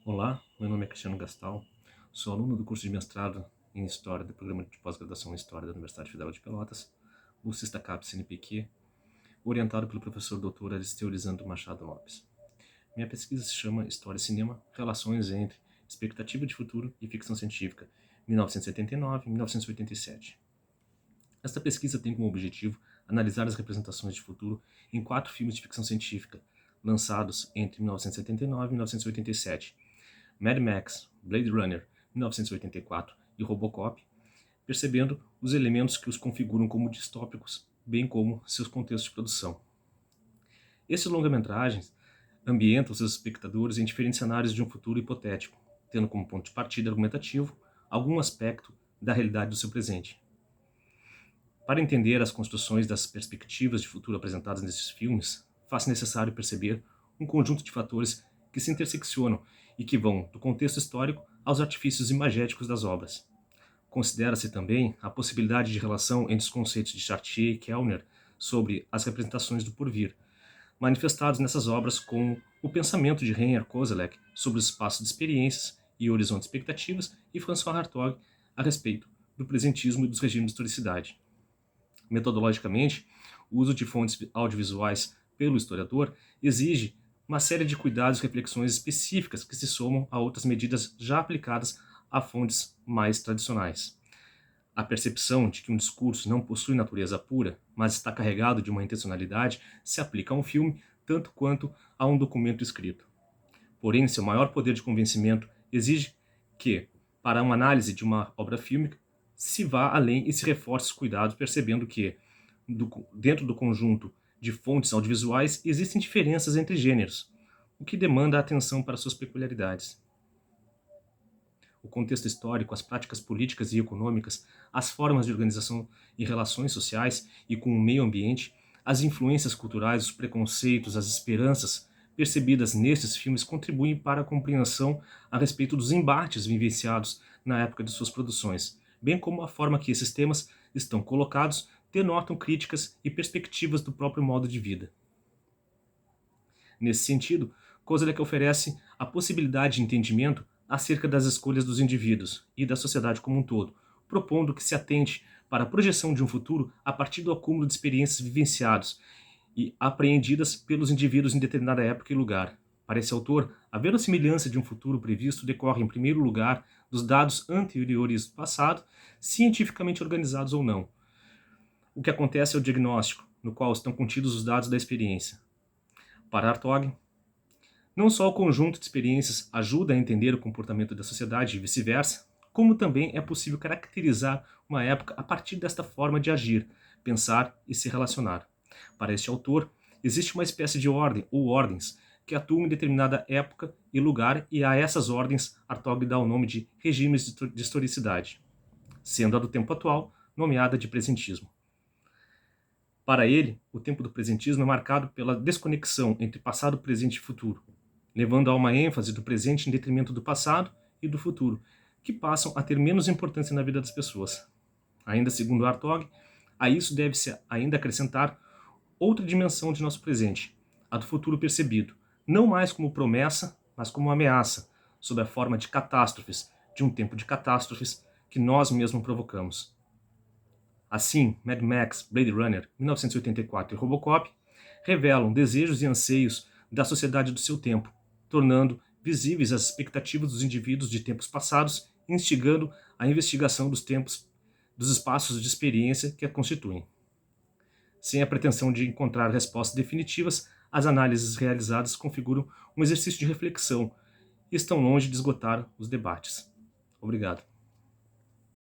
Olá, meu nome é Cristiano Gastal, sou aluno do curso de mestrado em História do Programa de Pós-Graduação em História da Universidade Federal de Pelotas, o SISTACAP CNPq, orientado pelo professor Dr. Aristeu Lisandro Machado Lopes. Minha pesquisa se chama História e Cinema, Relações entre Expectativa de Futuro e Ficção Científica, 1979 e 1987. Esta pesquisa tem como objetivo analisar as representações de futuro em 4 filmes de ficção científica, lançados entre 1979 e 1987, Mad Max, Blade Runner, 1984 e Robocop, percebendo os elementos que os configuram como distópicos, bem como seus contextos de produção. Esses longa-metragens ambientam seus espectadores em diferentes cenários de um futuro hipotético, tendo como ponto de partida argumentativo algum aspecto da realidade do seu presente. Para entender as construções das perspectivas de futuro apresentadas nesses filmes, faz-se necessário perceber um conjunto de fatores que se interseccionam e que vão do contexto histórico aos artifícios imagéticos das obras. Considera-se também a possibilidade de relação entre os conceitos de Chartier e Kellner sobre as representações do porvir, manifestados nessas obras com o pensamento de Rainer Koselleck sobre os espaços de experiências e horizontes de expectativas e François Hartog a respeito do presentismo e dos regimes de historicidade. Metodologicamente, o uso de fontes audiovisuais pelo historiador exige uma série de cuidados e reflexões específicas que se somam a outras medidas já aplicadas a fontes mais tradicionais. A percepção de que um discurso não possui natureza pura, mas está carregado de uma intencionalidade, se aplica a um filme tanto quanto a um documento escrito. Porém, seu maior poder de convencimento exige que, para uma análise de uma obra fílmica, se vá além e se reforce os cuidados, percebendo que, dentro do conjunto de fontes audiovisuais, existem diferenças entre gêneros, o que demanda atenção para suas peculiaridades. O contexto histórico, as práticas políticas e econômicas, as formas de organização e relações sociais e com o meio ambiente, as influências culturais, os preconceitos, as esperanças percebidas nesses filmes contribuem para a compreensão a respeito dos embates vivenciados na época de suas produções, bem como a forma que esses temas estão colocados denotam críticas e perspectivas do próprio modo de vida. Nesse sentido, Koselleck oferece a possibilidade de entendimento acerca das escolhas dos indivíduos e da sociedade como um todo, propondo que se atente para a projeção de um futuro a partir do acúmulo de experiências vivenciadas e apreendidas pelos indivíduos em determinada época e lugar. Para esse autor, a verossimilhança de um futuro previsto decorre, em primeiro lugar, dos dados anteriores do passado, cientificamente organizados ou não. O que acontece é o diagnóstico, no qual estão contidos os dados da experiência. Para Hartog, não só o conjunto de experiências ajuda a entender o comportamento da sociedade e vice-versa, como também é possível caracterizar uma época a partir desta forma de agir, pensar e se relacionar. Para este autor, existe uma espécie de ordem ou ordens que atuam em determinada época e lugar, e a essas ordens Hartog dá o nome de regimes de historicidade, sendo a do tempo atual nomeada de presentismo. Para ele, o tempo do presentismo é marcado pela desconexão entre passado, presente e futuro, levando a uma ênfase do presente em detrimento do passado e do futuro, que passam a ter menos importância na vida das pessoas. Ainda segundo Hartog, a isso deve-se ainda acrescentar outra dimensão de nosso presente, a do futuro percebido, não mais como promessa, mas como ameaça, sob a forma de catástrofes, de um tempo de catástrofes que nós mesmos provocamos. Assim, Mad Max, Blade Runner, 1984 e Robocop revelam desejos e anseios da sociedade do seu tempo, tornando visíveis as expectativas dos indivíduos de tempos passados, instigando a investigação dos espaços de experiência que a constituem. Sem a pretensão de encontrar respostas definitivas, as análises realizadas configuram um exercício de reflexão e estão longe de esgotar os debates. Obrigado.